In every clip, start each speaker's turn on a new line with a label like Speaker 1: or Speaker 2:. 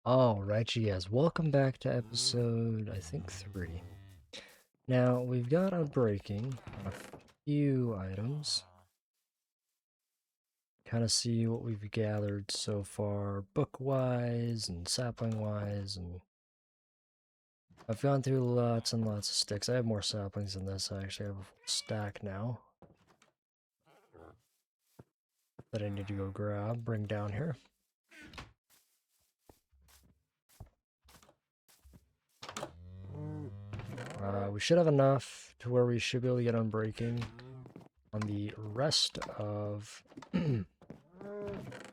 Speaker 1: Alright, guys, welcome back to episode, I think, 3. Now, we've got Unbreaking on a few items. Kind of see what we've gathered so far, book-wise and sapling-wise, and I've gone through lots and lots of sticks. I have more saplings than this. I actually have a full stack now that I need to go grab, bring down here. We should have enough to where we should be able to get Unbreaking on the rest of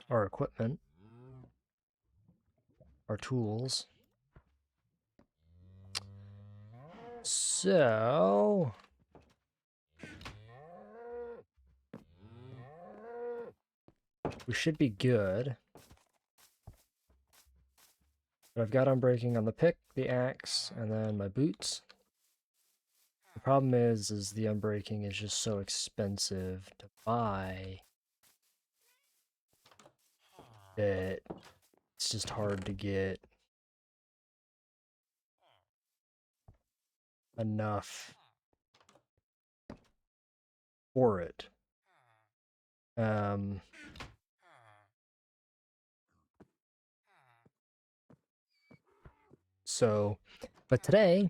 Speaker 1: our equipment, our tools. So we should be good. But I've got Unbreaking on the pick, the axe, and then my boots. The problem is the Unbreaking is just so expensive to buy that it's just hard to get enough for it. But today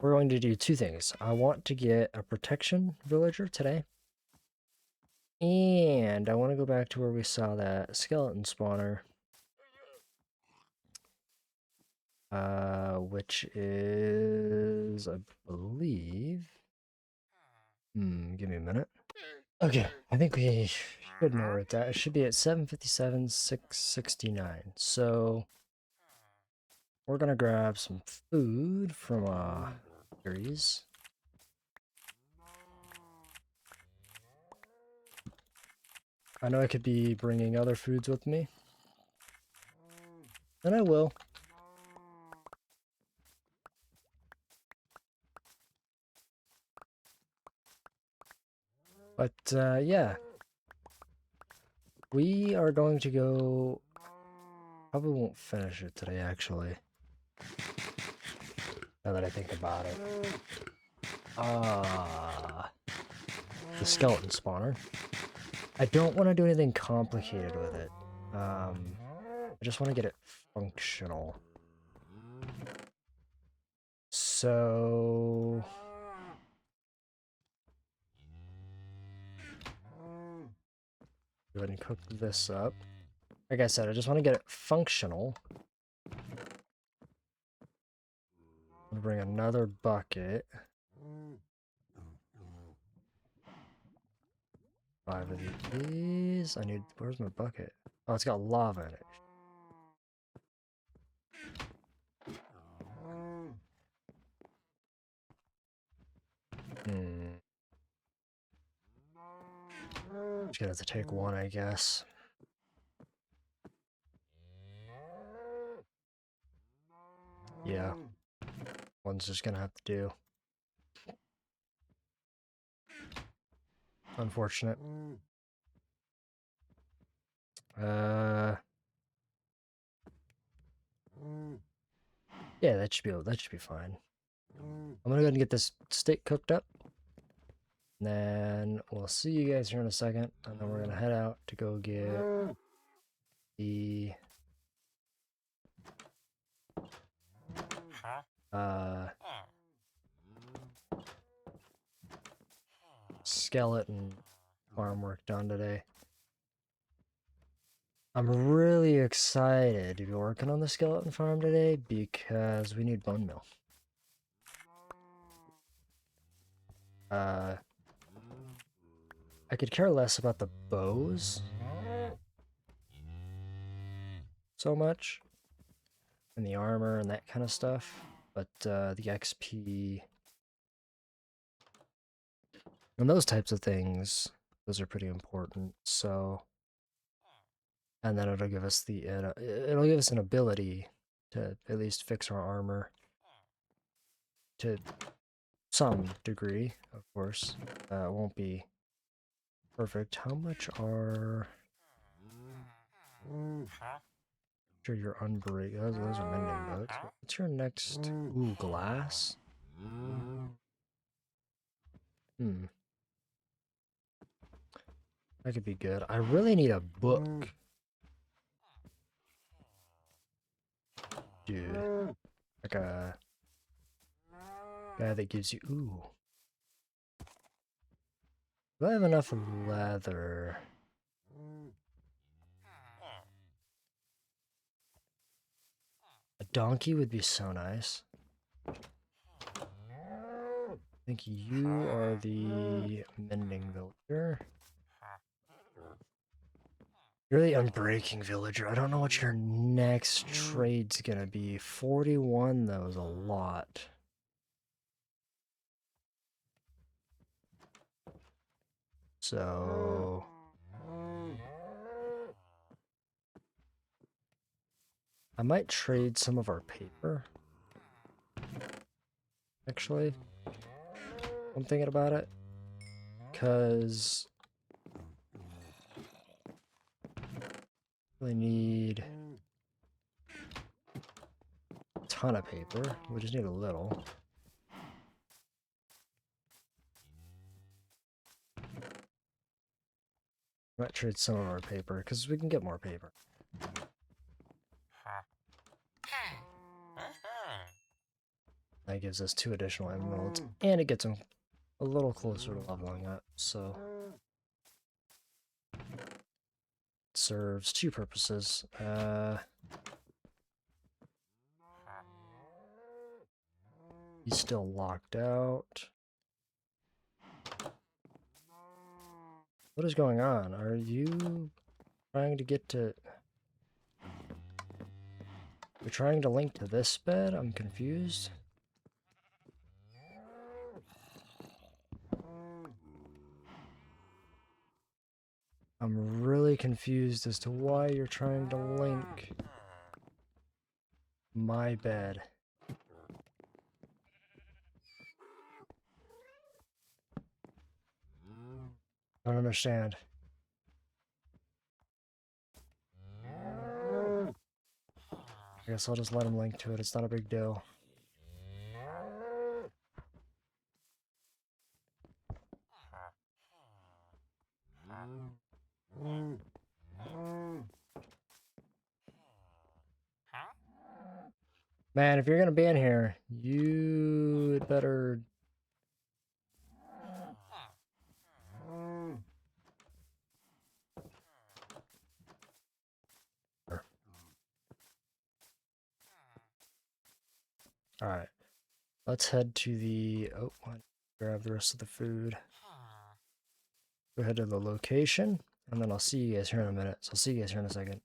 Speaker 1: we're going to do two things. I want to get a protection villager today. And I want to go back to where we saw that skeleton spawner. Which is, I believe... give me a minute. Okay, I think we should know where it's at. It should be at 757, 669. So, we're gonna grab some food from, berries. I know I could be bringing other foods with me. And I will. But, yeah. We are going to go... Probably won't finish it today, actually. Now that I think about it. The skeleton spawner. I don't want to do anything complicated with it. I just want to get it functional. So... go ahead and cook this up. Like I said, I just want to get it functional. I'm gonna bring another bucket. 5 of these. I need... where's my bucket? Oh, it's got lava in it. Just gonna have to take one, I guess. Yeah. One's just gonna have to do. Unfortunate. Yeah, that should be fine. I'm gonna go ahead and get this steak cooked up. And then we'll see you guys here in a second. And then we're gonna head out to go get the skeleton farm work done today. I'm really excited to be working on the skeleton farm today because we need bone meal. I could care less about the bows so much, and the armor and that kind of stuff, but the XP and those types of things, those are pretty important. So, and then it'll give us an ability to at least fix our armor to some degree, of course. It won't be perfect. How much are... Sure, you're unbreak. Those are mending boats. What's your next? Ooh, glass. Hmm. That could be good. I really need a book. Dude. Like a guy that gives you... Ooh. Do I have enough leather? A donkey would be so nice. I think you are the mending villager. You're the unbreaking villager. I don't know what your next trade's gonna be. 41, though, is a lot. So... I might trade some of our paper. Actually. I'm thinking about it. Because... we need a ton of paper. We just need a little. Might trade some of our paper because we can get more paper. That gives us 2 additional emeralds, and it gets them a little closer to leveling up, so it serves 2 purposes. He's still locked out. What is going on? Are you trying to get to... You're trying to link to this bed? I'm confused. I'm really confused as to why you're trying to link my bed. I don't understand. I guess I'll just let him link to it. It's not a big deal. Man, if you're gonna be in here, you better... Alright. Let's head to the... Oh, grab the rest of the food. Go ahead to the location, and then I'll see you guys here in a minute. So I'll see you guys here in a second.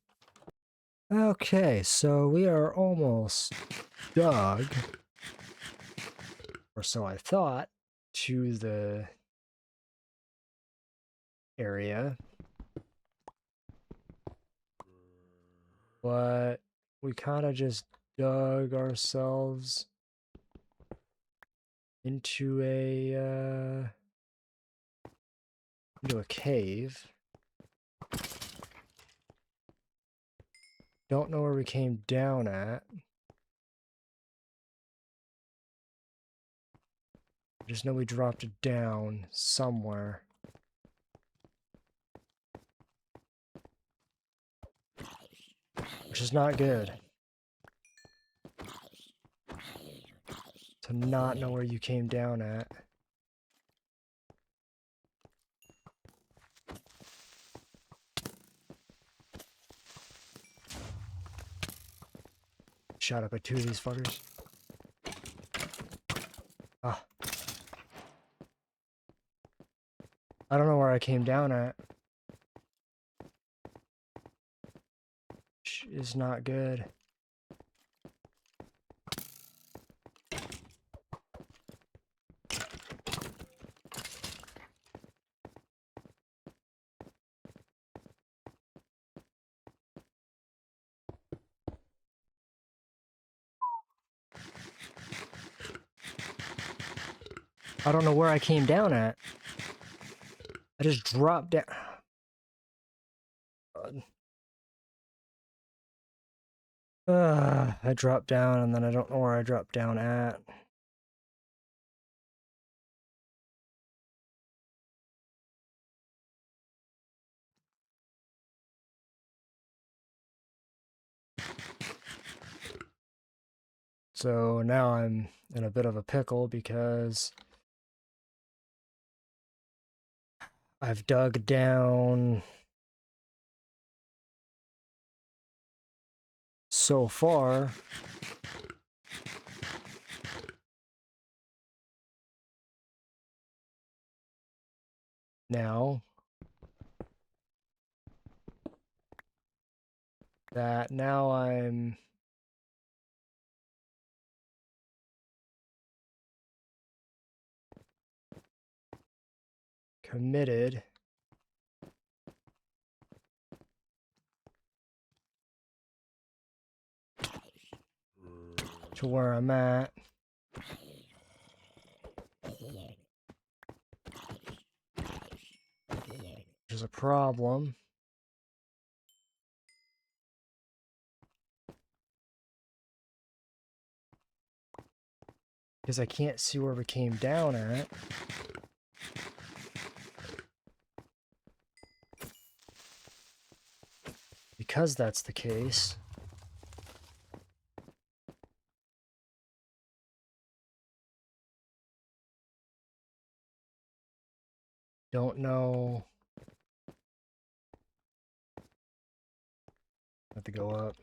Speaker 1: Okay, so we are almost dug, or so I thought, to the area. But we kind of just dug ourselves into a cave. Don't know where we came down at. I just know we dropped it down somewhere. Which is not good. To not know where you came down at. Shot up at 2 of these fuckers. Ah. I don't know where I came down at. Which is not good. I don't know where I came down at. I just dropped down. I dropped down and then I don't know where I dropped down at. So now I'm in a bit of a pickle because I've dug down so far. Now that I'm committed to where I'm at. There's a problem. Because I can't see where we came down at. Because that's the case, don't know. I have to go up.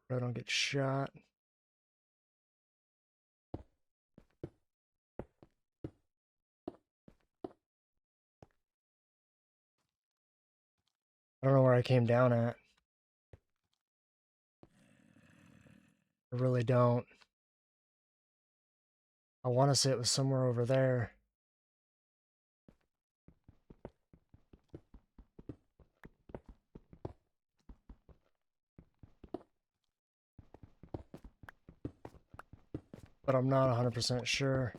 Speaker 1: I don't get shot. I don't know where I came down at. I really don't. I want to say it was somewhere over there. But I'm not 100% sure.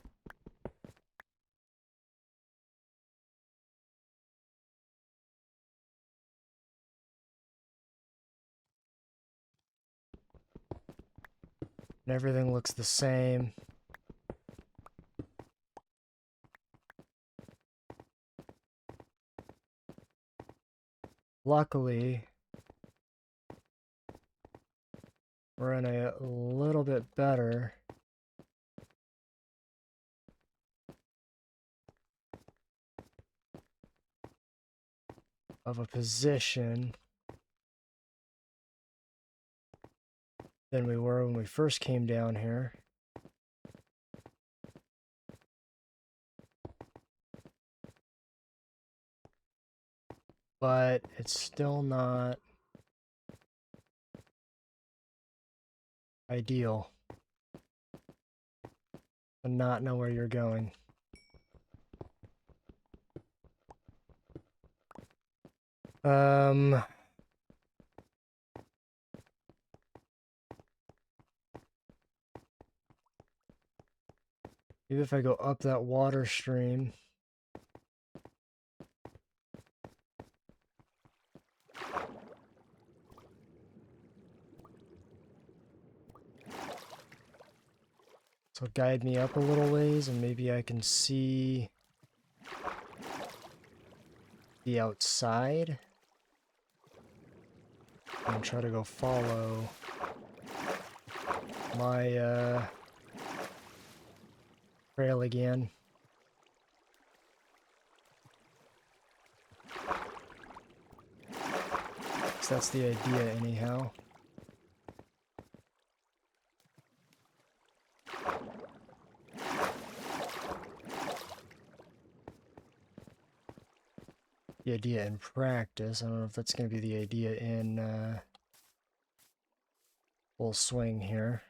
Speaker 1: And everything looks the same. Luckily, we're in a little bit better of a position than we were when we first came down here. But it's still not ideal to not know where you're going. Maybe if I go up that water stream. So guide me up a little ways and maybe I can see the outside. And try to go follow my trail again. So that's the idea anyhow. The idea in practice. I don't know if that's going to be the idea in full swing here.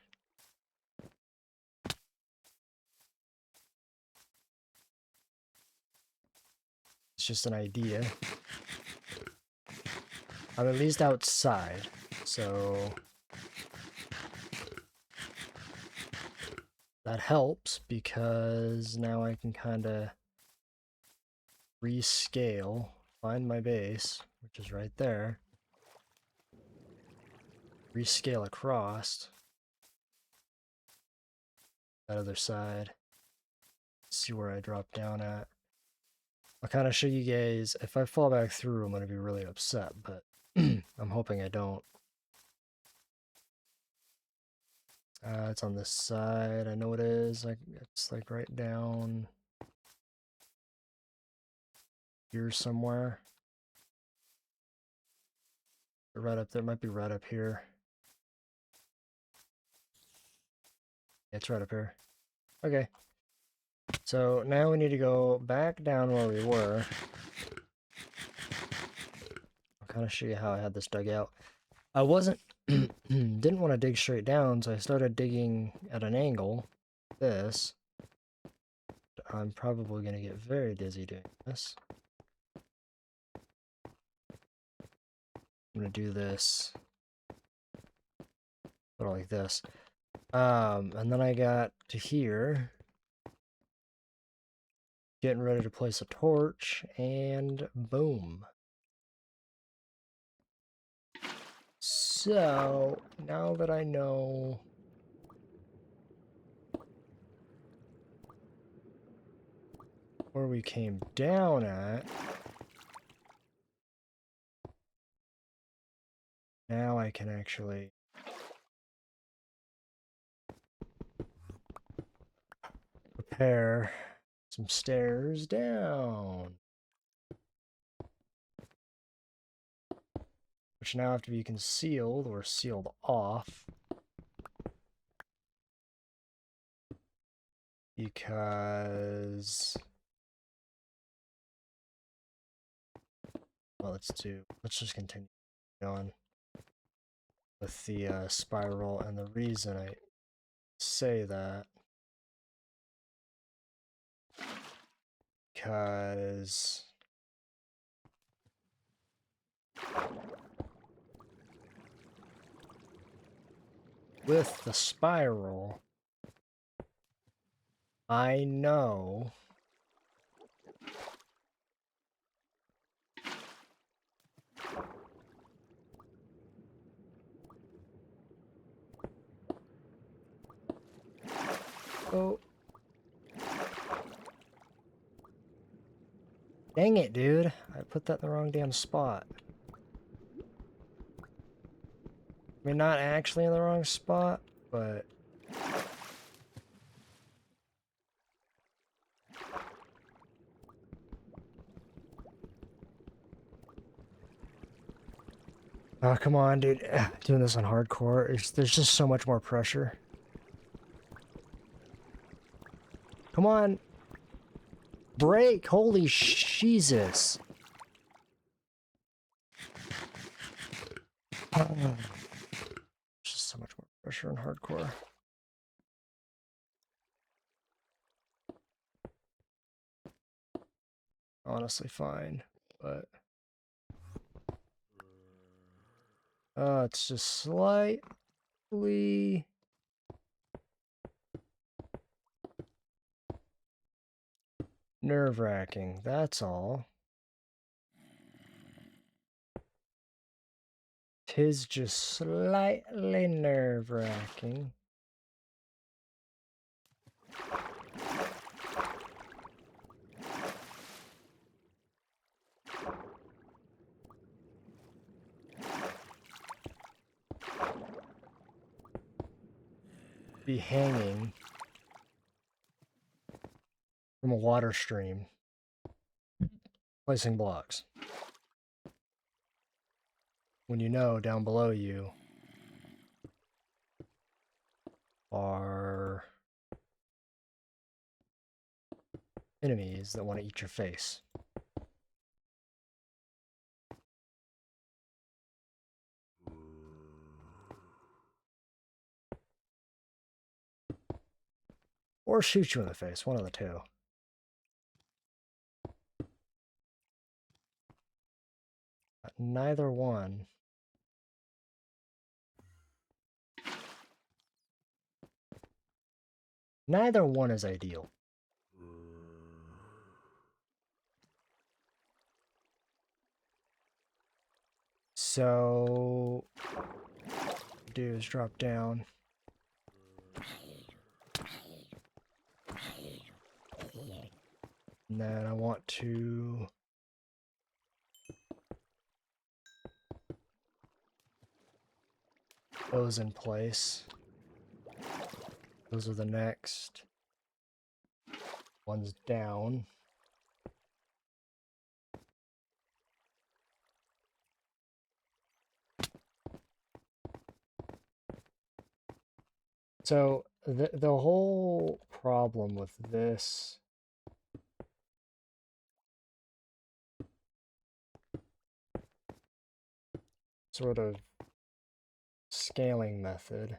Speaker 1: It's just an idea. I'm at least outside, so that helps because now I can kind of rescale, find my base, which is right there, rescale across that other side, see where I drop down at. I'll kind of show you guys, if I fall back through, I'm going to be really upset, but I'm hoping I don't. It's on this side, I know it is, like it's like right down here somewhere. Right up there, might be right up here. Yeah, it's right up here. Okay. So now we need to go back down where we were. I'll kind of show you how I had this dug out. I didn't want to dig straight down, so I started digging at an angle. This. I'm probably going to get very dizzy doing this. I'm going to do this. Sort of like this. And then I got to here. Getting ready to place a torch, and boom. So, now that I know where we came down at, now I can actually prepare some stairs down, which now have to be concealed or sealed off, because, well, let's just continue on with the spiral. And the reason I say that, because with the spiral, I know oh, dang it, dude. I put that in the wrong damn spot. I mean, not actually in the wrong spot, but... Oh, come on, dude. Doing this on hardcore, there's just so much more pressure. Come on. Break! Holy Jesus! Just so much more pressure on hardcore. Honestly, fine, but... it's just slightly... nerve-wracking, that's all. 'Tis just slightly nerve-wracking. Be hanging from a water stream, placing blocks, when you know down below you are enemies that want to eat your face. Or shoot you in the face, one of the two. But neither one. Neither one is ideal. So, do is drop down. And then I want to those in place. Those are the next ones down. So the whole problem with this sort of scaling method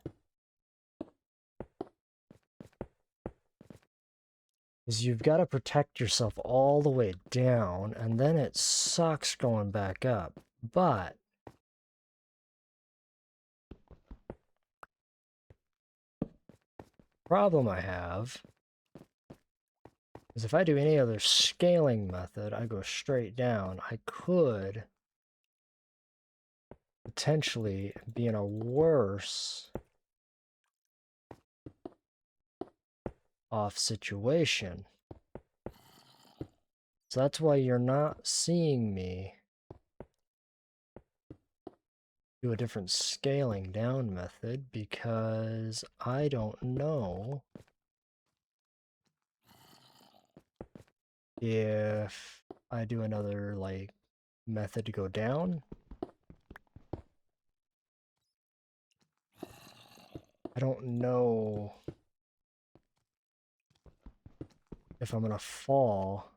Speaker 1: is you've got to protect yourself all the way down, and then it sucks going back up. But problem I have is if I do any other scaling method, I go straight down, I could potentially be in a worse off situation. So that's why you're not seeing me do a different scaling down method, because I don't know if I do another like method to go down. I don't know if I'm gonna fall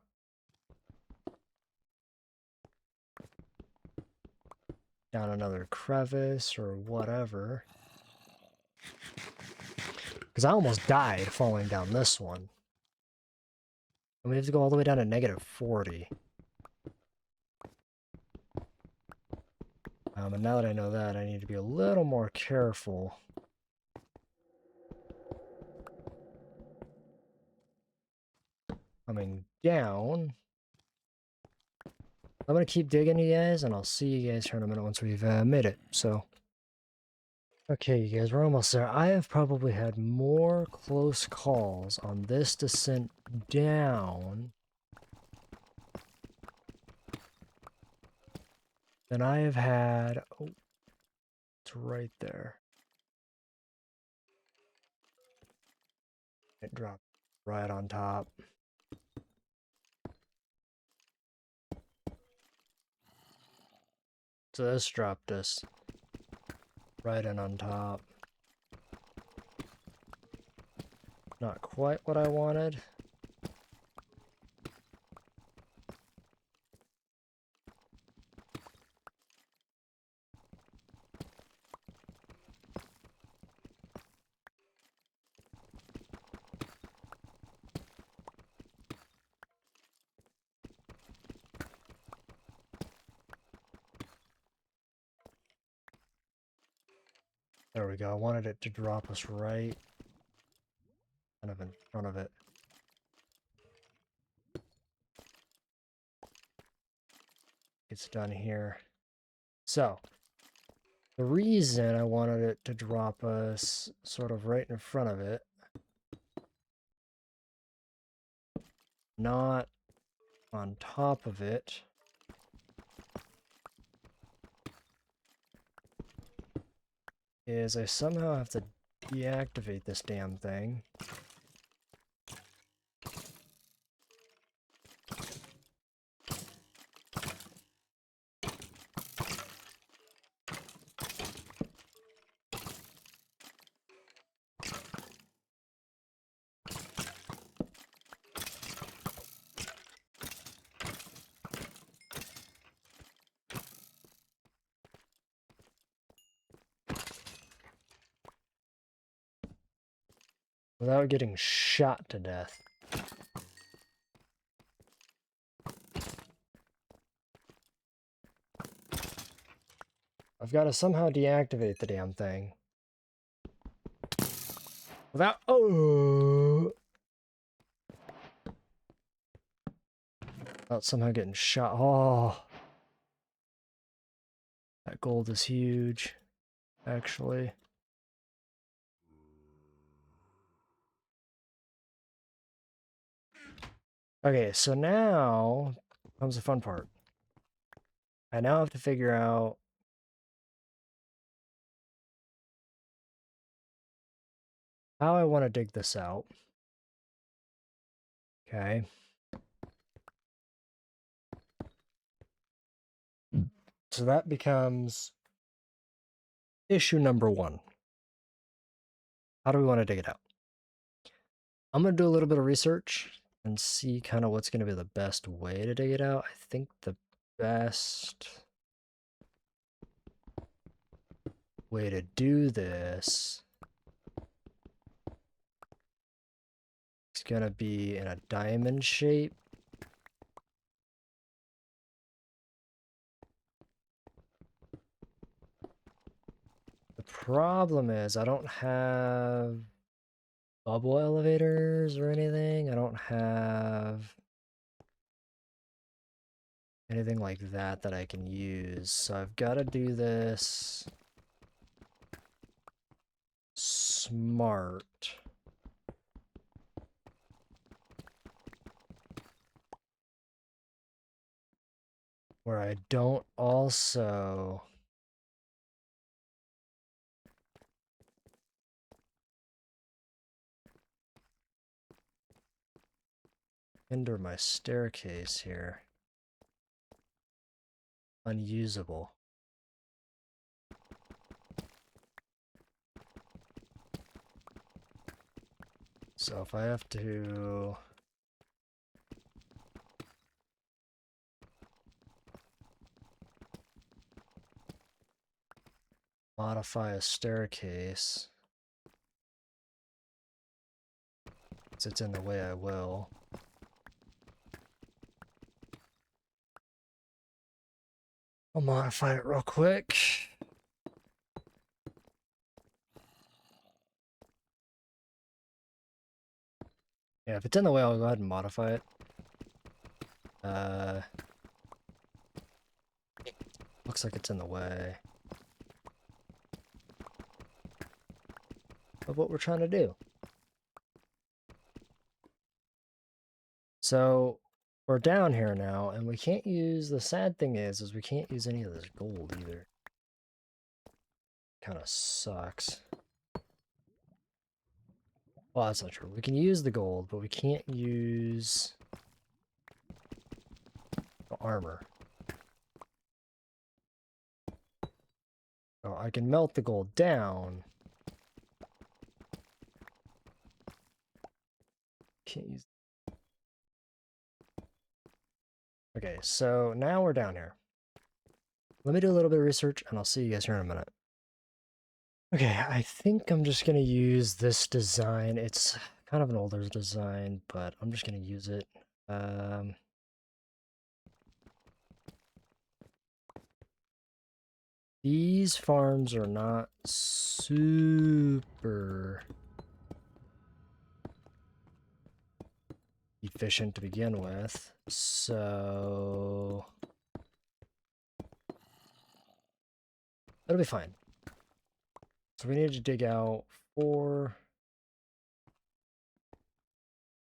Speaker 1: down another crevice or whatever. Because I almost died falling down this one. And we have to go all the way down to -40. And now that I know that, I need to be a little more careful. Coming down. I'm going to keep digging, you guys, and I'll see you guys here in a minute once we've made it. So, okay, you guys, we're almost there. I have probably had more close calls on this descent down than I have had. Oh, it's right there. It dropped right on top. So this dropped us right in on top. Not quite what I wanted. There we go. I wanted it to drop us right kind of in front of it. It's done here. So, the reason I wanted it to drop us sort of right in front of it, not on top of it, is I somehow have to deactivate this damn thing. Without getting shot to death. I've got to somehow deactivate the damn thing. Without... Oh! Without somehow getting shot. Oh! That gold is huge, actually. Okay, so now comes the fun part. I now have to figure out how I want to dig this out. Okay. So that becomes issue number 1. How do we want to dig it out? I'm going to do a little bit of research and see kind of what's going to be the best way to dig it out. I think the best way to do this is going to be in a diamond shape. The problem is I don't have bubble elevators or anything. I don't have anything like that that I can use. So I've got to do this smart. Where I don't also hinder my staircase here. Unusable. So if I have to modify a staircase, since it's in the way, I will. I'll modify it real quick. Yeah, if it's in the way, I'll go ahead and modify it. Looks like it's in the way of what we're trying to do. So we're down here now, and we can't use, the sad thing is we can't use any of this gold either. Kind of sucks. Well, that's not true. We can use the gold, but we can't use the armor. So I can melt the gold down. Can't use. Okay, so now we're down here. Let me do a little bit of research, and I'll see you guys here in a minute. Okay, I think I'm just going to use this design. It's kind of an older design, but I'm just going to use it. These farms are not super efficient to begin with, so it'll be fine. So we need to dig out 4,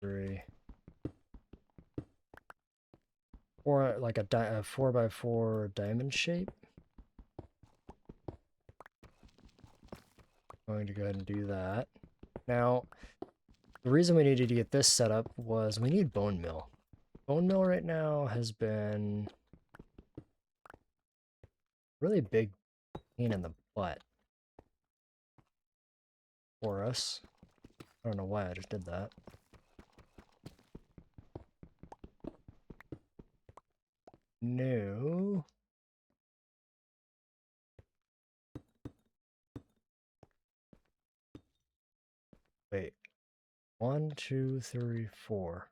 Speaker 1: 3, 4, like a 4x4 diamond shape. I'm going to go ahead and do that. Now, the reason we needed to get this set up was we need bone meal. Bone meal right now has been really big pain in the butt for us. I don't know why I just did that. No. Wait. 1, 2, 3, 4.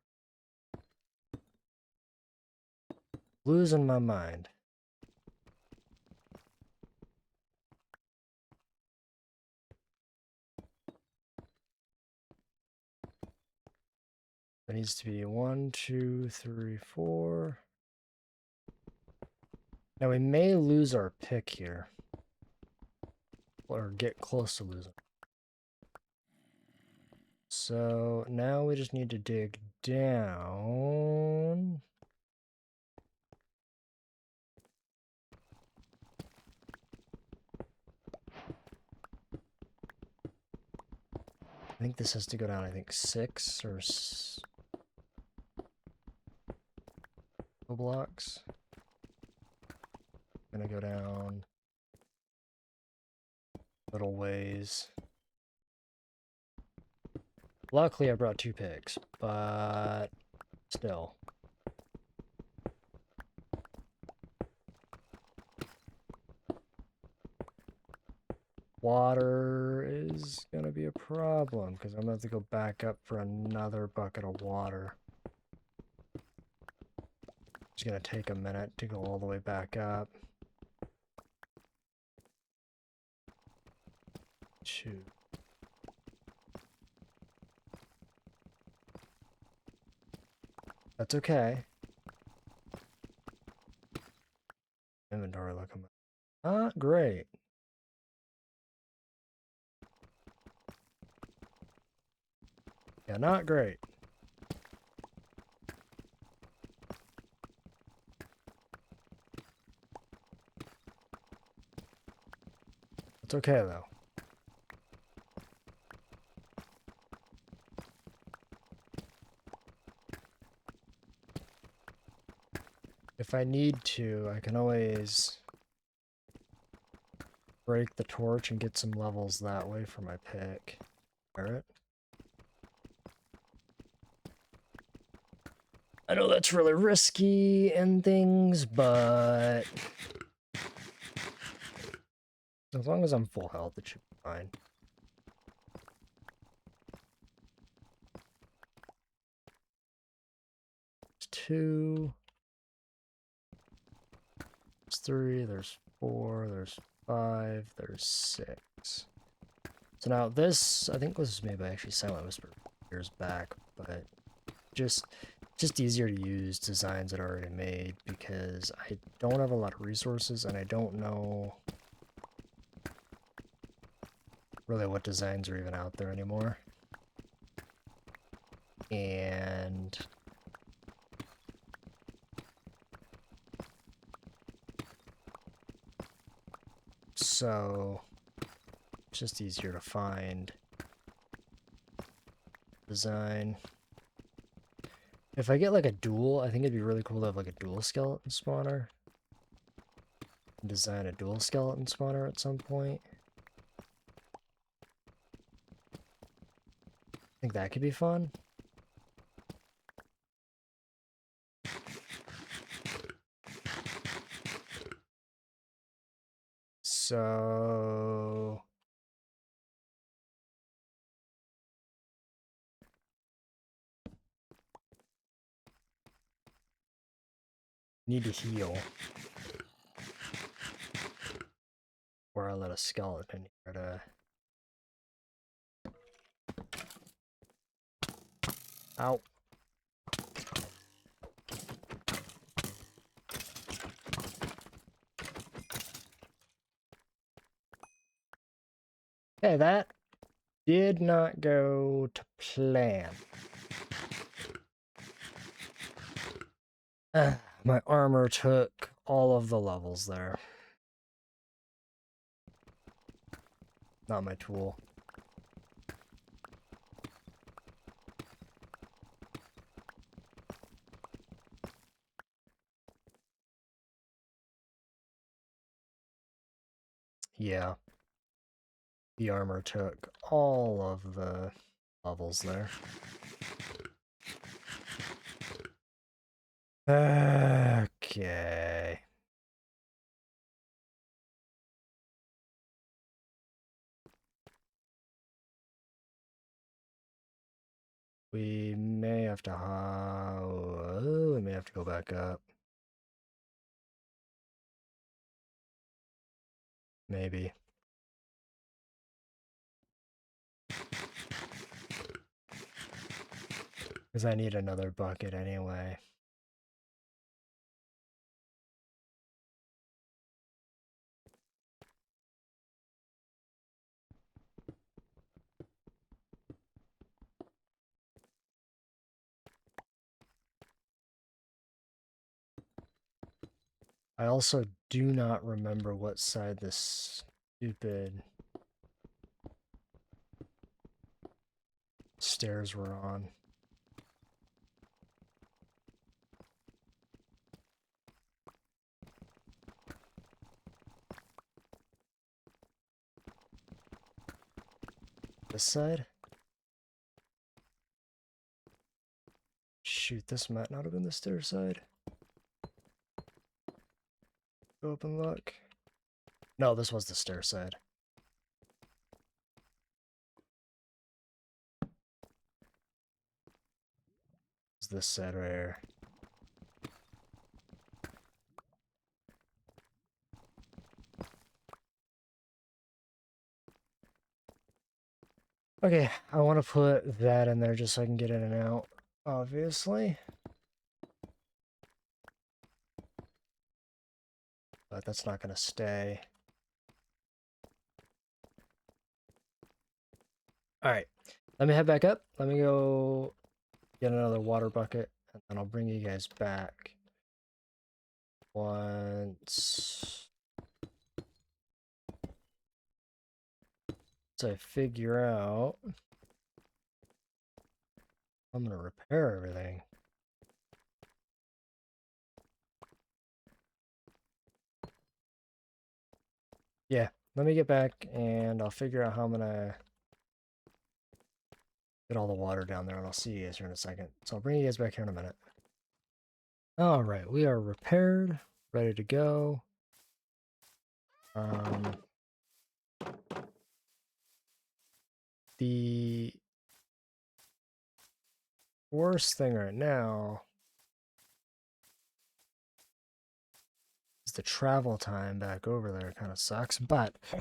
Speaker 1: Losing my mind. It needs to be 1, 2, 3, 4. Now we may lose our pick here. Or get close to losing. So now we just need to dig down. I think this has to go down, I think 6 or blocks. Gonna go down little ways. Luckily I brought 2 picks, but still. Water is gonna be a problem because I'm gonna have to go back up for another bucket of water. It's gonna take a minute to go all the way back up. Shoot. That's okay. Inventory looking not great. Yeah, not great. It's okay though. If I need to, I can always break the torch and get some levels that way for my pick. Barrett. I know that's really risky and things, but as long as I'm full health, it should be fine. There's 2. There's 3, there's 4, there's 5, there's 6. So now this, I think was made by actually Silent Whisper years back, but just easier to use designs that are already made because I don't have a lot of resources and I don't know really what designs are even out there anymore. And so it's just easier to find design. If I get like a dual, I think it'd be really cool to have like a dual skeleton spawner. Design a dual skeleton spawner at some point. I think that could be fun. So need to heal. Or I let a skeleton here to... Ow. Okay, that did not go to plan. My armor took all of the levels there. Not my tool. Yeah. The armor took all of the levels there. Okay. We may have to we may have to go back up. Maybe. Because I need another bucket anyway. I also do not remember what side this stupid stairs were on. This side? Shoot, this might not have been the stair side. Go up and look. No, this was the stair side. It's this side right here. Okay, I want to put that in there just so I can get in and out, obviously. But that's not going to stay. Alright, let me head back up. Let me go get another water bucket, and then I'll bring you guys back once I figure out I'm going to repair everything. Yeah, let me get back and I'll figure out how I'm going to get all the water down there, and I'll see you guys here in a second. So I'll bring you guys back here in a minute. Alright, we are repaired, ready to go. The worst thing right now is the travel time back over there. Kind of sucks, but I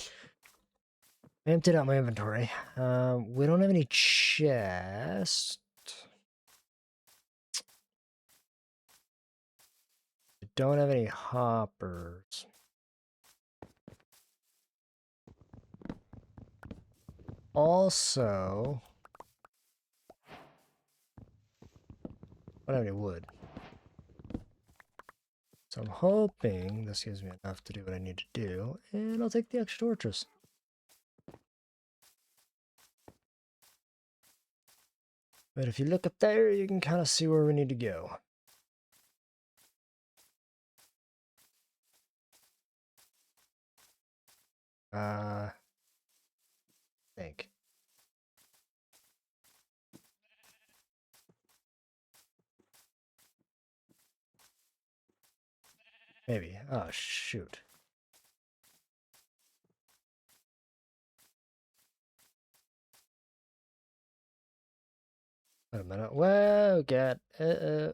Speaker 1: emptied out my inventory. We don't have any chests. We don't have any hoppers. Also, I don't have any wood. So I'm hoping this gives me enough to do what I need to do, and I'll take the extra torches. But if you look up there, you can kind of see where we need to go. I think. Maybe. Oh, shoot. Wait a minute. Whoa, God. You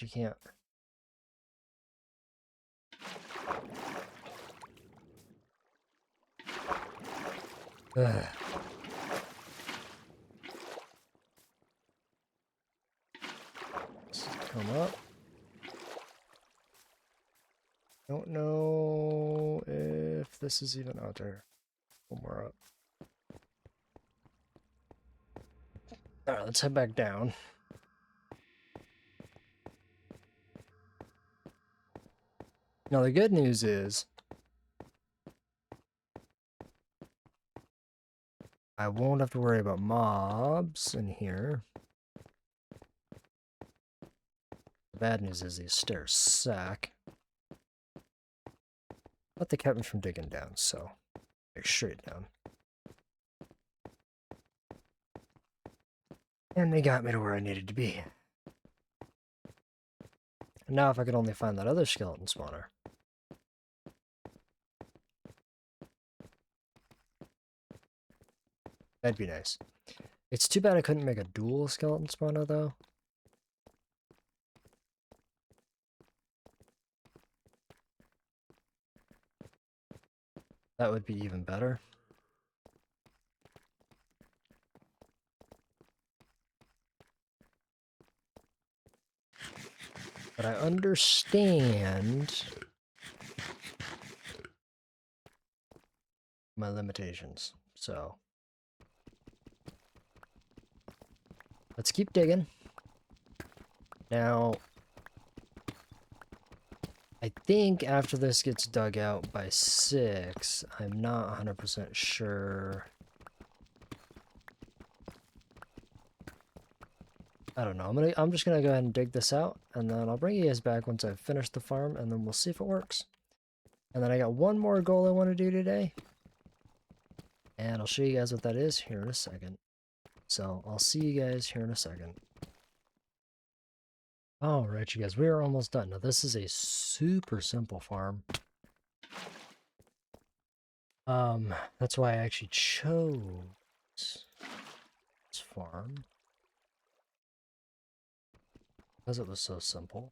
Speaker 1: can't. Ugh. Let's come up. Don't know if this is even out there. One more up. Alright, let's head back down. Now, the good news is I won't have to worry about mobs in here. The bad news is these stairs suck. But they kept me from digging down, so like straight down. And they got me to where I needed to be. And now if I could only find that other skeleton spawner. That'd be nice. It's too bad I couldn't make a dual skeleton spawner, though. That would be even better. But I understand my limitations, so let's keep digging. Now, I think after this gets dug out by 6, I'm not 100% sure. I don't know. I'm just gonna go ahead and dig this out, and then I'll bring you guys back once I've finished the farm, and then we'll see if it works. And then I got one more goal I want to do today, and I'll show you guys what that is here in a second. So I'll see you guys here in a second. Alright, you guys, we are almost done. Now this is a super simple farm. That's why I actually chose this farm, because it was so simple.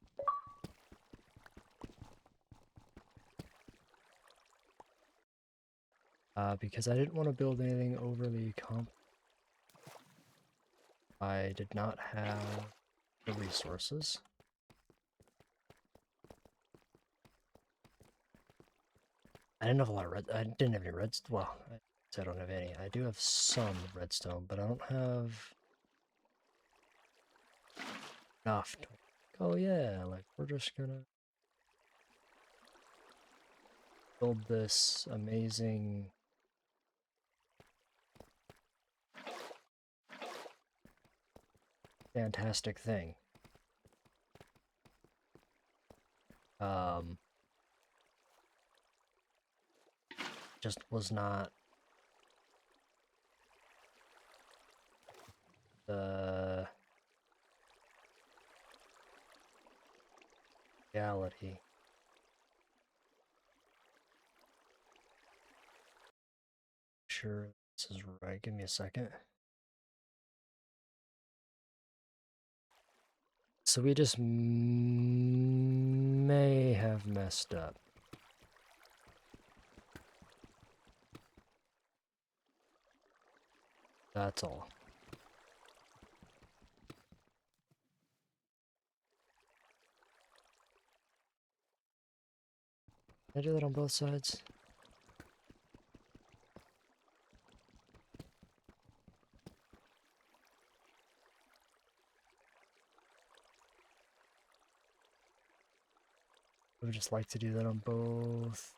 Speaker 1: Because I didn't want to build anything overly complex. I did not have the resources. I didn't have a lot of I didn't have any redstone. Well, I don't have any. I do have some redstone, but I don't have enough to, oh yeah, like we're just gonna build this amazing fantastic thing. Just was not the reality. Sure, this is right. Give me a second. So we just may have messed up. That's all. Can I do that on both sides? I would just like to do that on both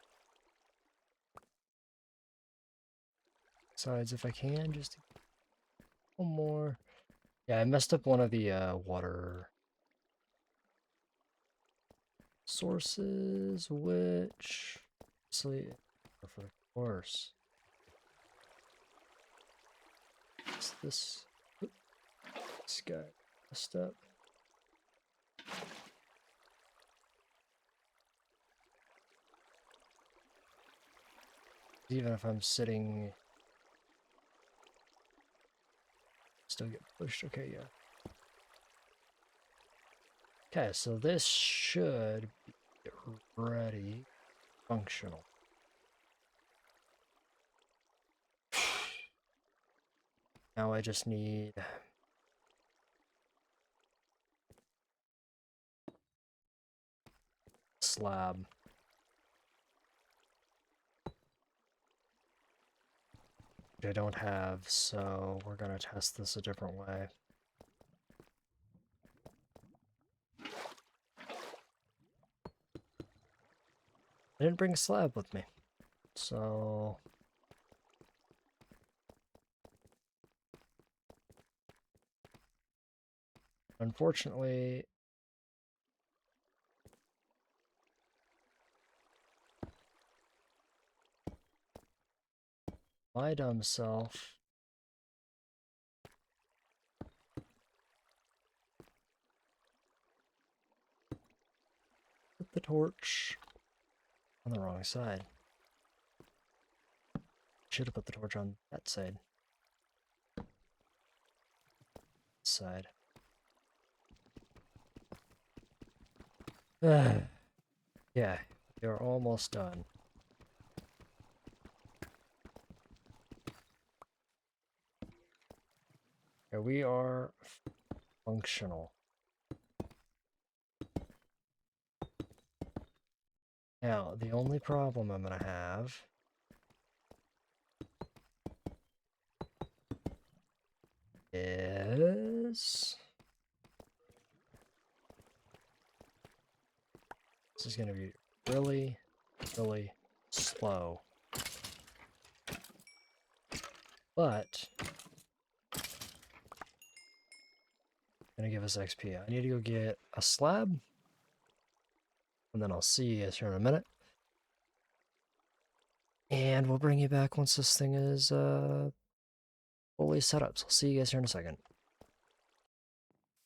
Speaker 1: sides if I can, just one more. Yeah, I messed up one of the water sources, which obviously, of course, is this guy messed up. Even if I'm sitting, still get pushed. Okay, yeah. Okay, so this should be ready, functional. Now I just need slab. Which I don't have, so we're gonna test this a different way. I didn't bring a slab with me, so unfortunately, my dumb self put the torch on the wrong side. Should have put the torch on that side. Yeah, we're almost done. Here we are functional. Now, the only problem I'm gonna have is this is gonna be really, really slow. But gonna give us XP. I need to go get a slab, and then I'll see you guys here in a minute. And we'll bring you back once this thing is fully set up. So I'll see you guys here in a second.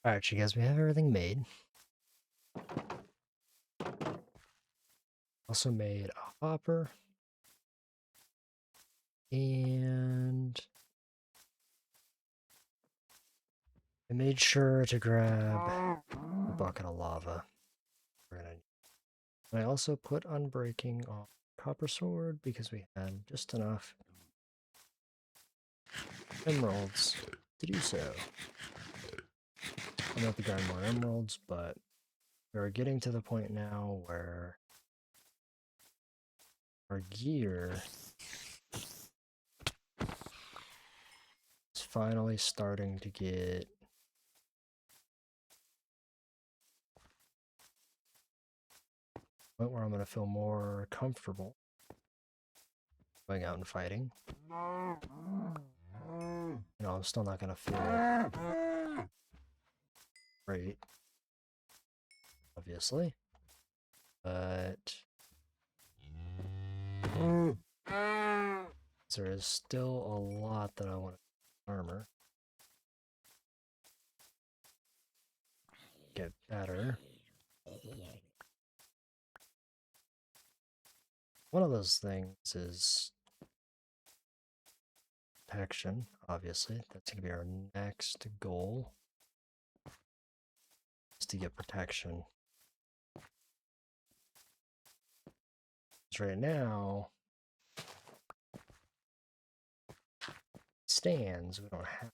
Speaker 1: Alright, you guys, we have everything made. Also made a hopper. And I made sure to grab a bucket of lava. And I also put unbreaking on copper sword because we had just enough emeralds to do so. I'm not to grind more emeralds, but we're getting to the point now where our gear is finally starting to get point where I'm going to feel more comfortable going out and fighting. You know, I'm still not going to feel great, obviously, but there is still a lot that I want to armor. Get better. One of those things is protection, obviously. That's going to be our next goal, is to get protection. Because right now, stands, we don't have.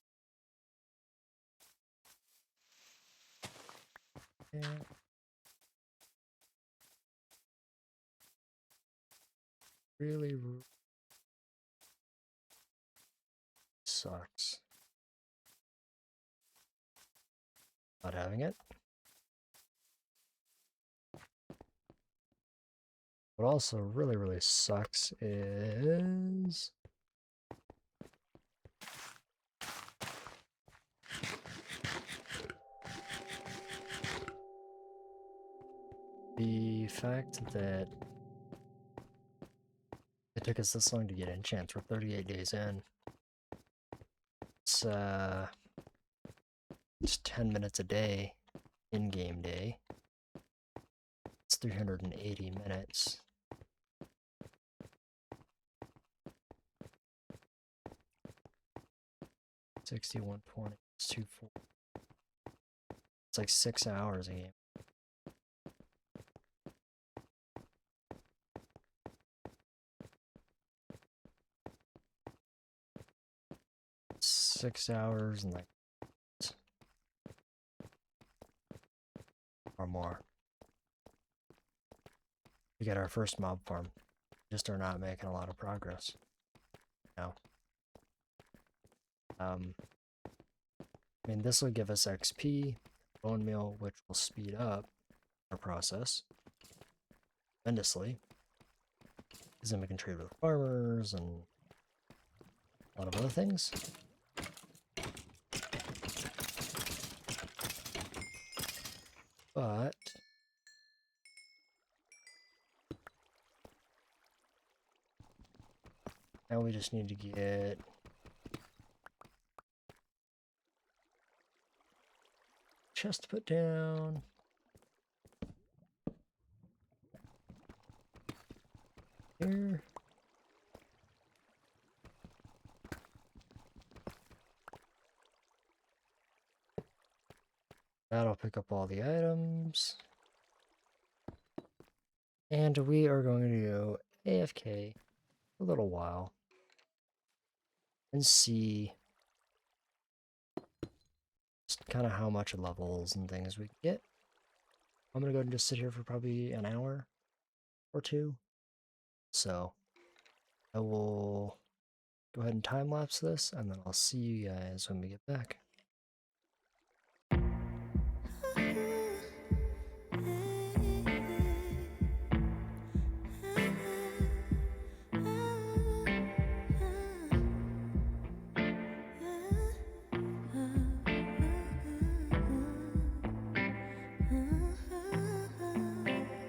Speaker 1: Yeah. Really sucks not having it. What also really sucks is the fact that it took us this long to get enchants. We're 38 days in. It's just 10 minutes a day, in-game day. It's 380 minutes. $61.20. It's 240. It's like 6 hours a game. It's 6 hours and like or more. We get our first mob farm. Just are not making a lot of progress. No. I mean, this will give us XP, bone meal, which will speed up our process tremendously. Because then we can trade with farmers and a lot of other things. But now we just need to get chest put down. Here. That'll pick up all the items. And we are going to go AFK for a little while and see just kind of how much levels and things we can get. I'm going to go and just sit here for probably an hour or two. So I will go ahead and time lapse this, and then I'll see you guys when we get back.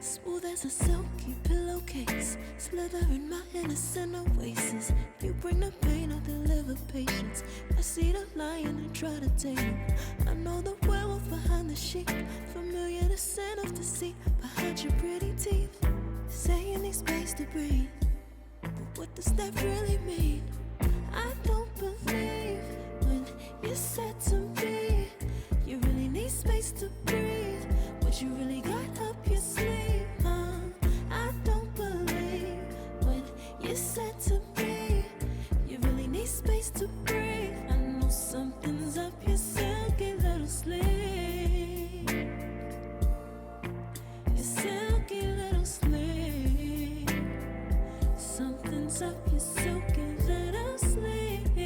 Speaker 2: Smooth as a silky pillowcase, slither in my innocent oasis. You bring the pain, I deliver patience. I see the lion and try to tame him. I know the werewolf behind the sheep, familiar the scent of deceit behind your pretty teeth. Say you need space to breathe, but what does that really mean? I don't believe when you said to me you really need space to breathe. What you really got up your sleeve, huh? I don't believe when you said to me you really need space to breathe. I know something's up your silky little sleeve. Your silky little sleeve. Something's up your silky little sleeve.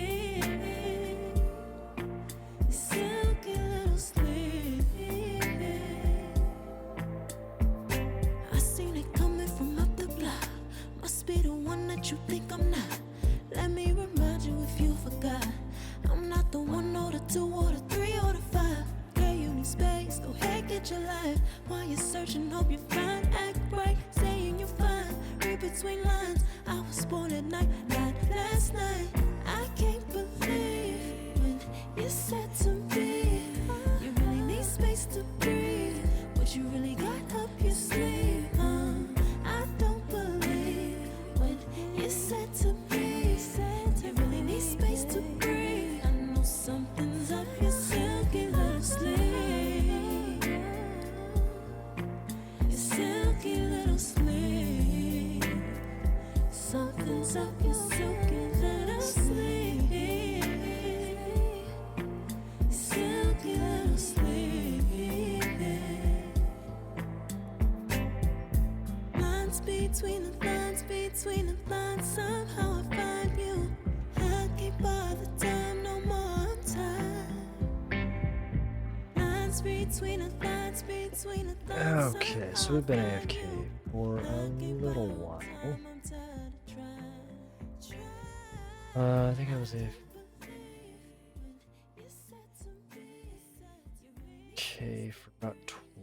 Speaker 2: Your silky little sleeve. I seen it coming from up the block. Must be the one that you think I'm not. Let me remind you if you forgot. I'm not the 1 or the 2 or the 3 or the 5. Girl, you need space, go ahead, get your life. While you're searching, hope you find. Act right, saying you're fine. Read between lines, I was born at night, not last night. I can't believe when you said to me you really need space to breathe. What you really got up your sleeve, huh? I don't believe when you said to me you really need space to breathe. I know something's up your silky little sleeve. Your silky little sleeve. Something's up your silky little sleeve. Silky little sleeve. Lines between the lines, between the lines. Somehow I find you. I can't bother time no more. I'm tired. Lines between the lines, between the lines.
Speaker 1: Okay, so we've been AFK for a little while. I think I was AFK for about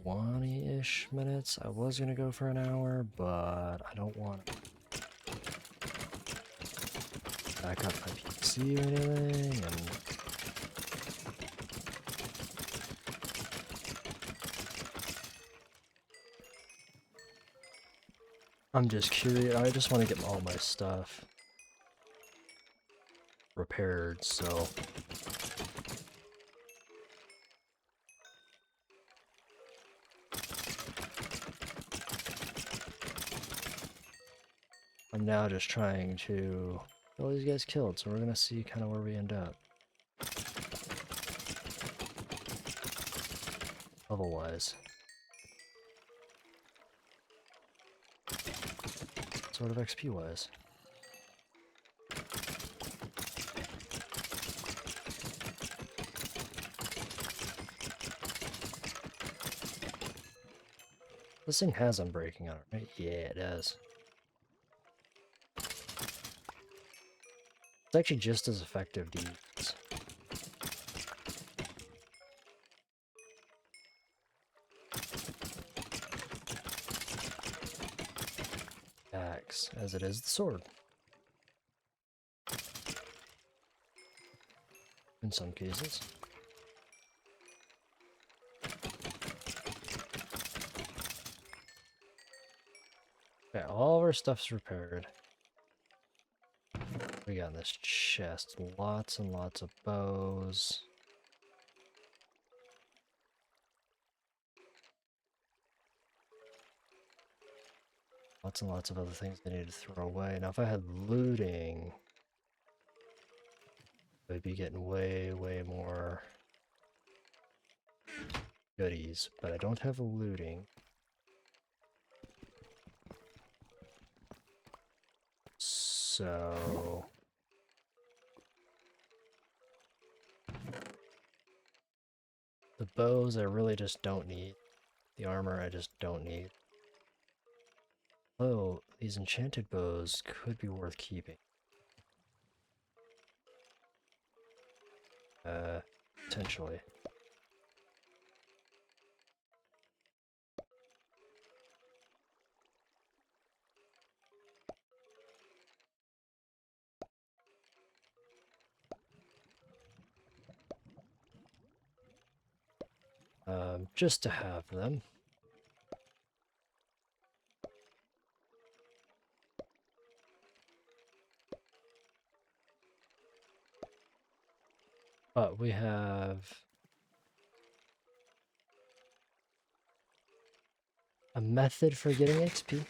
Speaker 1: 20-ish minutes. I was gonna go for an hour, but I don't want to back up my PC or anything, and I'm just curious. I just want to get all my stuff repaired, so I'm now just trying to get all these guys killed, so we're gonna see kind of where we end up. Level-wise. Sort of XP-wise. This thing has Unbreaking on it, right? Yeah, it does. It's actually just as effective to use. Axe, as it is the sword. In some cases. Okay, all of our stuff's repaired. We got in this chest lots and lots of bows. Lots and lots of other things I need to throw away. Now if I had looting, I'd be getting way, way more goodies, but I don't have looting. So the bows I really just don't need. The armor I just don't need. Oh, these enchanted bows could be worth keeping. Potentially. just to have them. But we have a method for getting XP,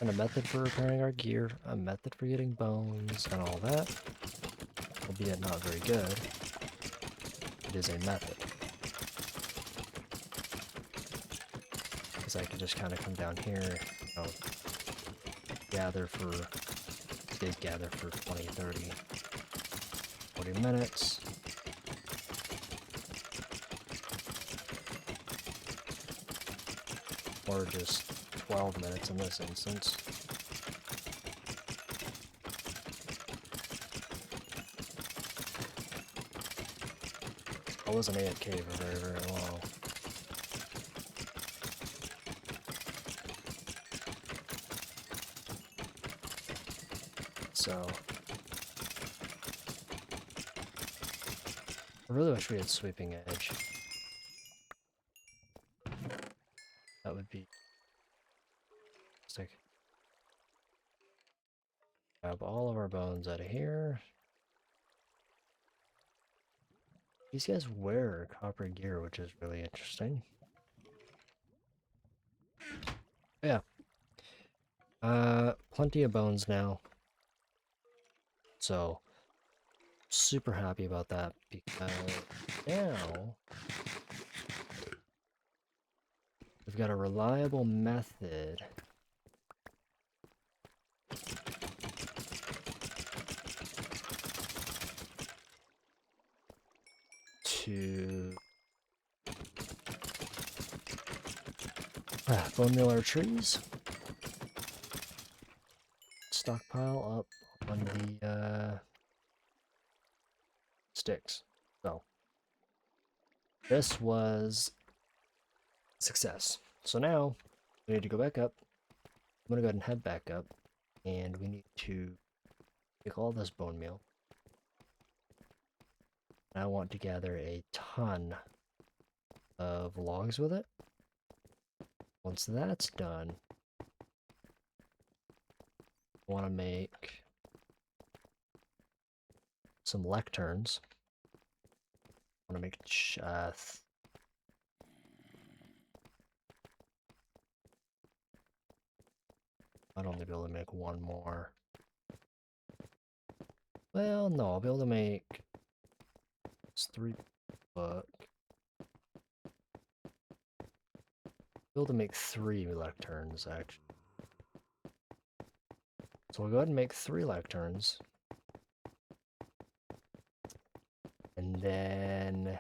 Speaker 1: and a method for repairing our gear, a method for getting bones, and all that. Albeit not very good. It is a method. Because I can just kind of come down here, you know, gather for, dig gather for 20, 30, 40 minutes. Or just 12 minutes in this instance. I wasn't AFK for very, very long. So I really wish we had sweeping edge. That would be fantastic. Grab all of our bones out of here. These guys wear copper gear, which is really interesting. Yeah. Plenty of bones now. So, super happy about that because now we've got a reliable method to bone meal our trees. Stockpile up on the sticks. So this was a success. So now we need to go back up. I'm gonna go ahead and head back up, and we need to take all this bone meal. I want to gather a ton of logs with it. Once that's done, I want to make some lecterns. I want to make I'd only be able to make one more. Well, no, I'll be able to make 3 book. Be able to make 3 lecterns actually. So we'll go ahead and make 3 lecterns. And then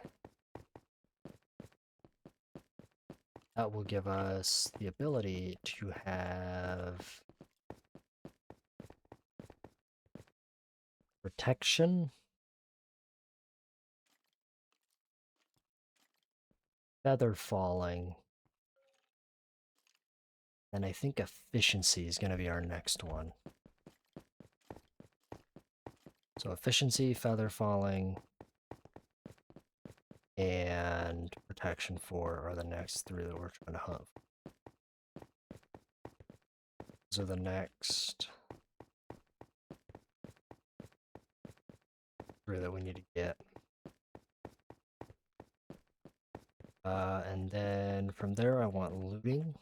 Speaker 1: that will give us the ability to have protection, feather falling, and I think efficiency is going to be our next one. So efficiency, feather falling, and protection 4 are the next 3 that we're trying to hunt. Those are the next 3 that we need to get. And then from there I want looting.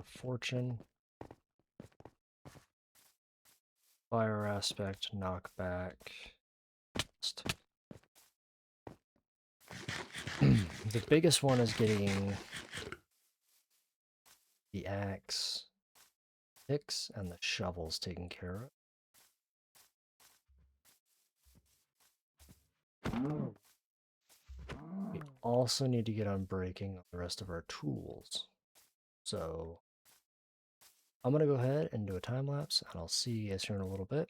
Speaker 1: Fortune. Fire aspect, knockback. The biggest one is getting the axe, picks, and the shovels taken care of. We also need to get on breaking the rest of our tools. So I'm gonna go ahead and do a time lapse, and I'll see you guys here in a little bit.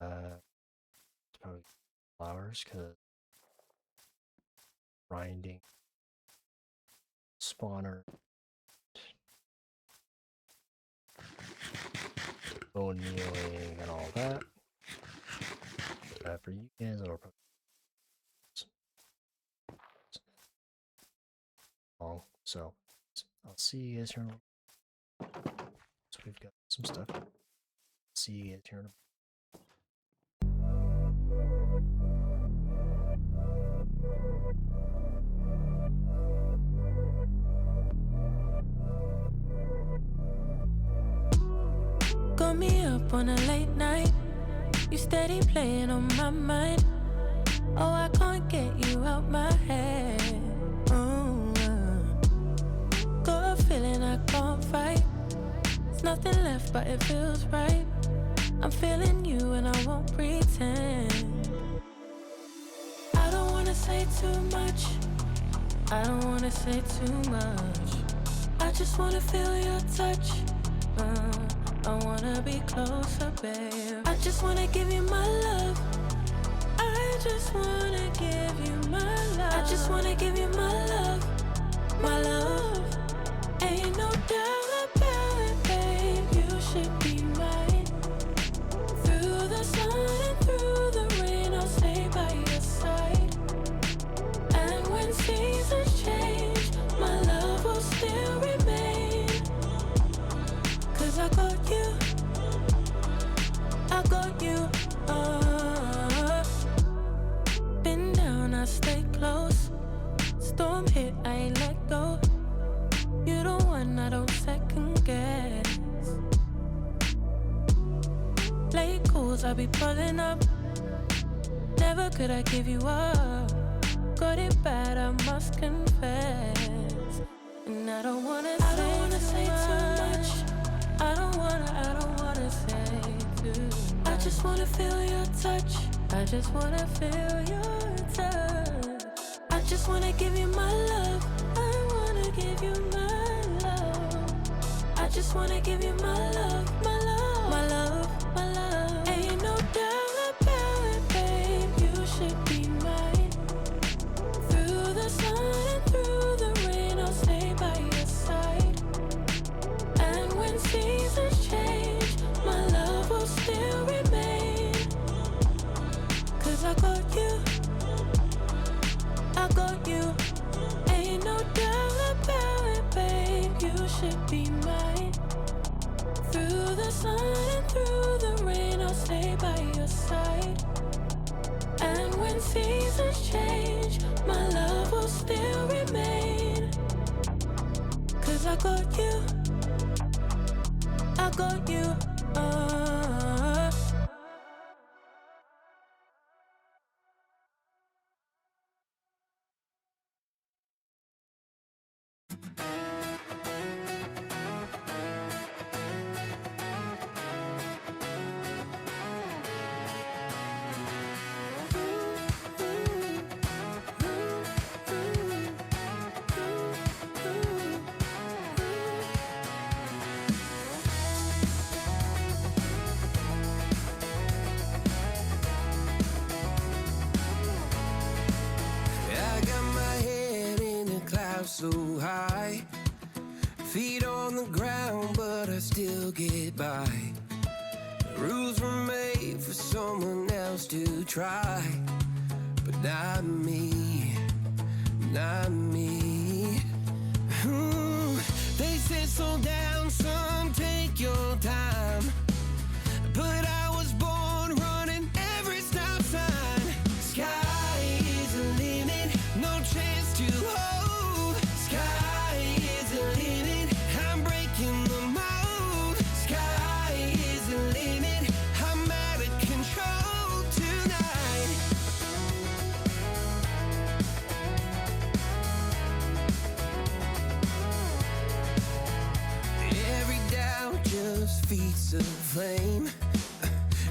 Speaker 1: It's probably flowers because grinding, spawner, bone mealing, and all that. For you guys, it'll probably long. So I'll see you guys here. So we've got some stuff. See you guys here in a
Speaker 2: Got me up on a late night. You steady playing on my mind. Oh, I can't get you out my head. Got a feeling I can't fight. There's nothing left, but it feels right. I'm feeling you and I won't pretend. I don't wanna say too much. I don't wanna say too much. I just wanna feel your touch. I wanna be closer, babe. I just wanna give you my love. I just wanna give you my love. I just wanna give you my love. My love. Ain't no doubt about it, babe. You should be mine. Through the sun and through the rain, I'll stay by your side. And when seasons change, my love will still remain. 'Cause I got you. I got you. Been down, I stay close. Storm hit, I ain't let go. You the one I don't second guess. Late calls, I be pulling up. Never could I give you up. Got it bad, I must confess. And I don't wanna say too much. I don't wanna say too much. I just wanna feel your touch. I just wanna feel your touch. I just wanna give you my love. I wanna give you my love. I just wanna give you my love, my love, my love, my love. Ain't no doubt about it, babe. You should be mine. Through the sun and through the rain, I'll stay by your side. And when seasons change, my love will still remain. 'Cause I got you. I got you. Ain't no doubt about it, babe. You should be mine. Through the sun and through the rain, I'll stay by your side. And when seasons change, my love will still remain. 'Cause I got you. I got you.
Speaker 3: I got my head in the clouds so high, feet on the ground, but I still get by. The rules were made for someone else to try, but not me, not me. They said slow down, son, take your time, but I was born running every stop sign. Sky is the limit, no chance to hold. Sky is the limit, I'm breaking the mold. Sky is the limit, I'm out of control tonight. Every doubt just feeds the flame.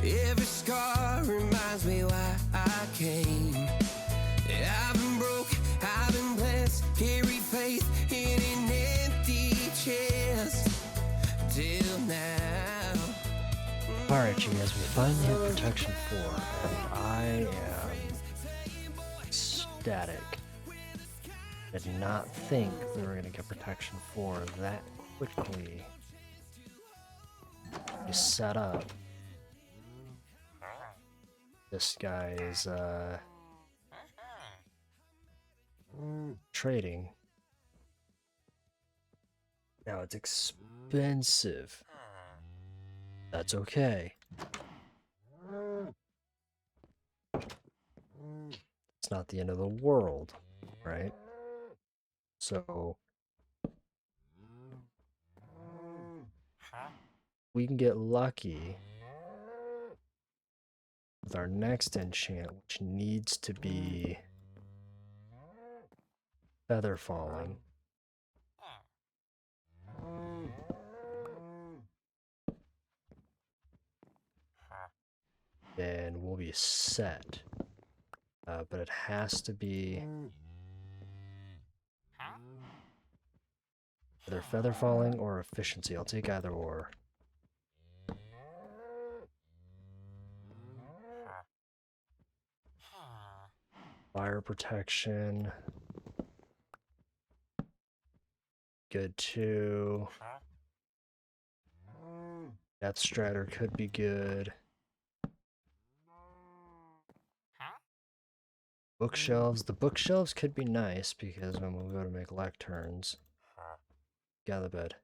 Speaker 3: Every scar reminds me why I came. I've been broke, I've been blessed, carry faith in an empty chest till now.
Speaker 1: Alright, you guys, we finally have Protection 4, and I am ecstatic. I did not think we were going to get Protection 4 that quickly. We set up this guy is trading. Now it's expensive. That's okay. It's not the end of the world, right? So we can get lucky with our next enchant, which needs to be feather falling. Then we'll be set. But it has to be either feather falling or efficiency. I'll take either or. Fire protection. Good too. Death Strider could be good. Bookshelves. The bookshelves could be nice because when we go to make lecterns. Get out of the bed.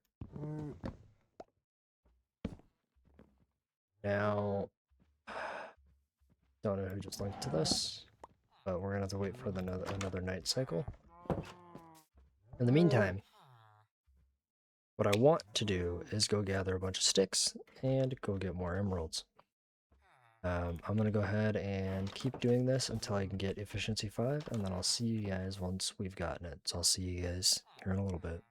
Speaker 1: Now, don't know who just linked to this, but we're gonna have to wait for another night cycle. In the meantime, what I want to do is go gather a bunch of sticks and go get more emeralds. I'm gonna go ahead and keep doing this until I can get efficiency 5, and then I'll see you guys once we've gotten it. So I'll see you guys here in a little bit.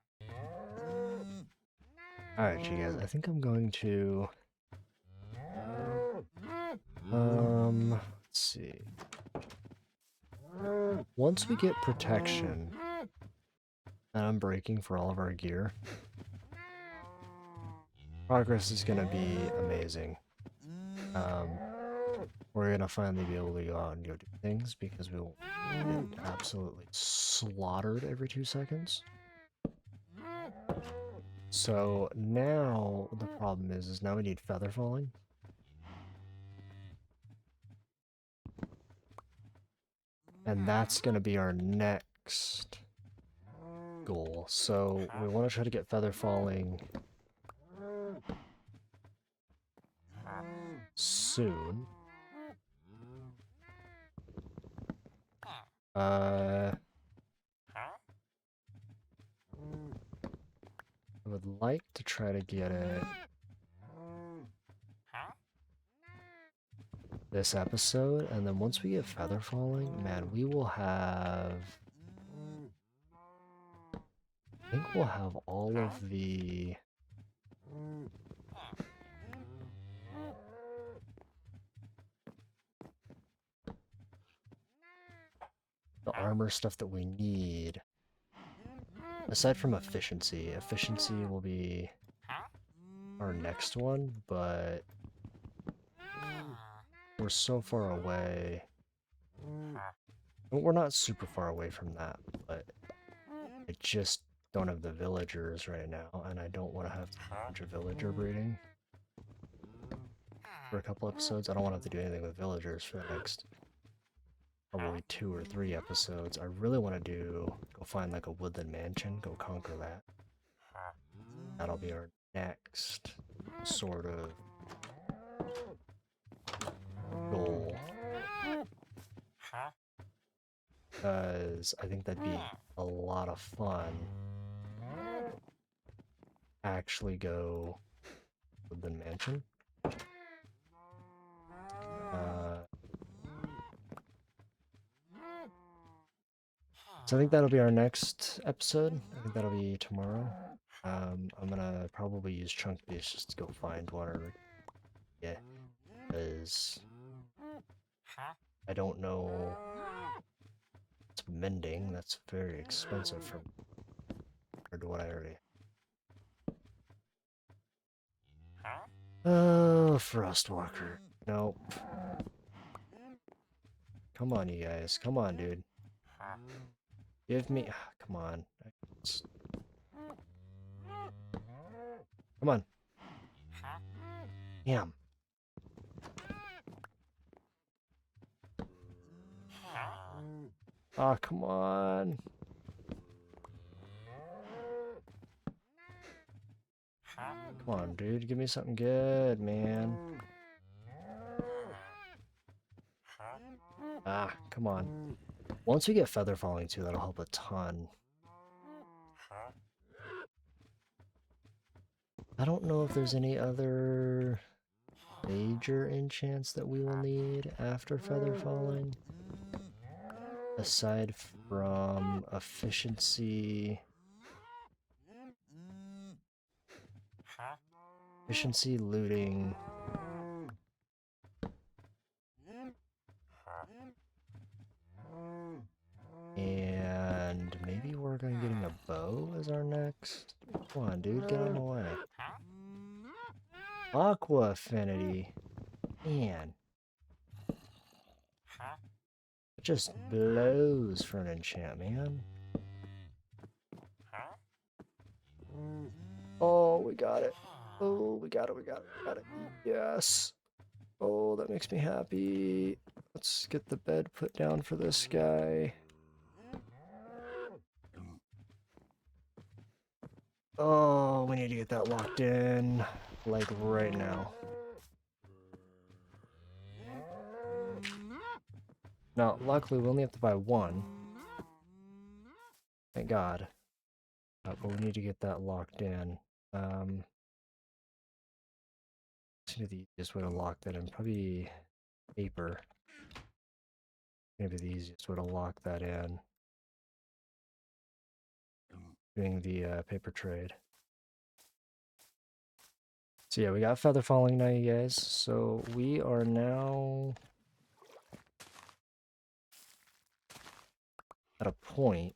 Speaker 1: Alright, you guys, I think I'm going to... let's see. Once we get protection and unbreaking for all of our gear, progress is going to be amazing. We're going to finally be able to go out and go do things because we'll get absolutely slaughtered every 2 seconds. So now the problem is now we need feather falling. And that's going to be our next goal. So we want to try to get feather falling soon. I would like to try to get it this episode, and then once we get feather falling, man, we will have... I think we'll have all of the... armor stuff that we need. Aside from efficiency. Efficiency will be our next one, but we're so far away. We're not super far away from that, but I just don't have the villagers right now, and I don't want to have a bunch of villager breeding for a couple episodes. I don't want to have to do anything with villagers for the next probably 2 or 3 episodes. I really want to go find like a woodland mansion, go conquer that. That'll be our next sort of goal. Because I think that'd be a lot of fun. Actually go woodland mansion. So I think that'll be our next episode. I think that'll be tomorrow. I'm gonna probably use chunk base just to go find one, or yeah, because I don't know. It's mending. That's very expensive for compared to what I already. Oh, Frostwalker. Nope. Come on, you guys. Come on, dude. Give me... come on. Come on. Damn. Ah, come on. Come on, dude. Give me something good, man. Ah, come on. Once we get feather falling too, that'll help a ton. I don't know if there's any other major enchants that we will need after feather falling. Aside from efficiency... Efficiency, looting... And maybe we're gonna getting a bow as our next. Come on, dude, get on the way. Aqua affinity. Man. It just blows for an enchant, man. Oh, we got it. Oh, we got it, we got it, we got it. Yes. Oh, that makes me happy. Let's get the bed put down for this guy. Oh, we need to get that locked in, like right now. Now, luckily, we only have to buy one. Thank God. But we need to get that locked in. Maybe the easiest way to lock that in, probably paper. Maybe the easiest way to lock that in. Doing the paper trade. So yeah, we got feather falling now, you guys. So we are now at a point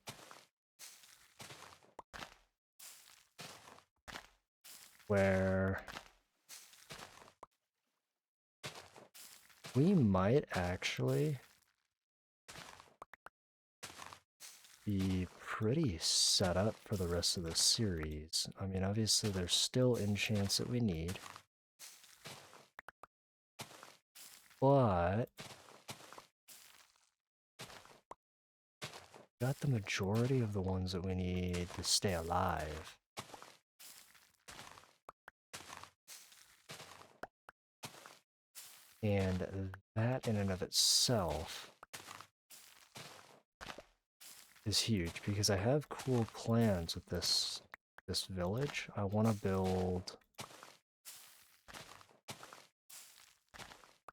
Speaker 1: where we might actually be pretty set up for the rest of the series. I mean, obviously there's still enchants that we need, but got the majority of the ones that we need to stay alive. And that in and of itself is huge, because I have cool plans with this village. I want to build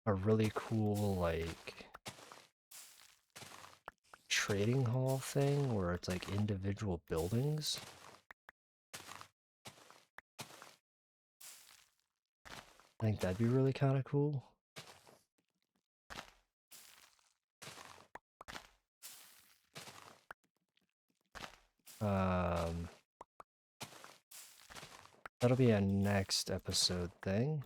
Speaker 1: a really cool, like, trading hall thing where it's like individual buildings. I think that'd be really kind of cool. That'll be a next episode thing.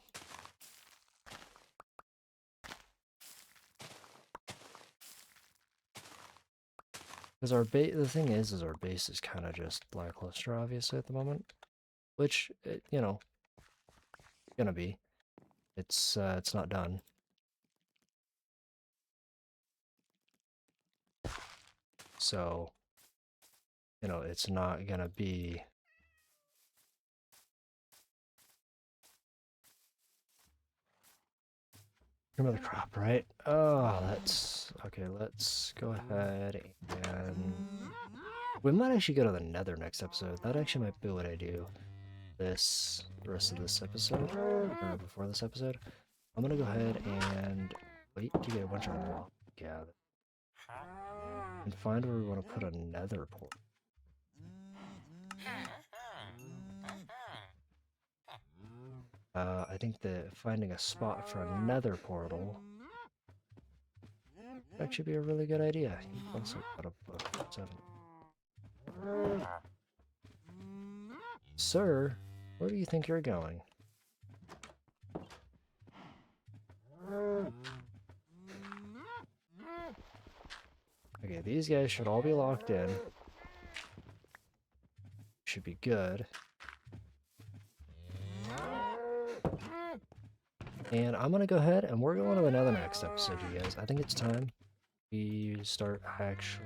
Speaker 1: Because the thing is our base is kind of just lackluster, obviously, at the moment. Which, you know, gonna be. It's not done. So, you know, it's not gonna be... Remember the crop, right? Oh, that's... Okay, let's go ahead and... We might actually go to the nether next episode. That actually might be what I do the rest of this episode, or before this episode. I'm gonna go ahead and wait to get a bunch of rock gathered. And find where we want to put a nether port. I think that finding a spot for a nether portal would actually be a really good idea. You also got a book. 7. Sir, where do you think you're going? Okay, these guys should all be locked in. Should be good. And I'm gonna go ahead and we're going to another next episode, you guys. I think it's time we start actually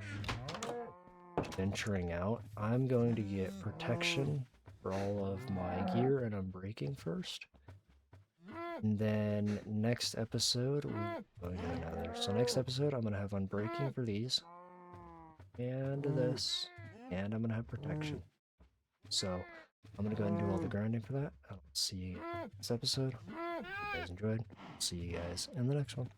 Speaker 1: venturing out, I'm going to get protection for all of my gear and unbreaking first. And then next episode, we're going to do another. So next episode, I'm going to have unbreaking for these. And this. And I'm going to have protection. So I'm going to go ahead and do all the grinding for that. I'll see you next episode. If you guys enjoyed. See you guys in the next one.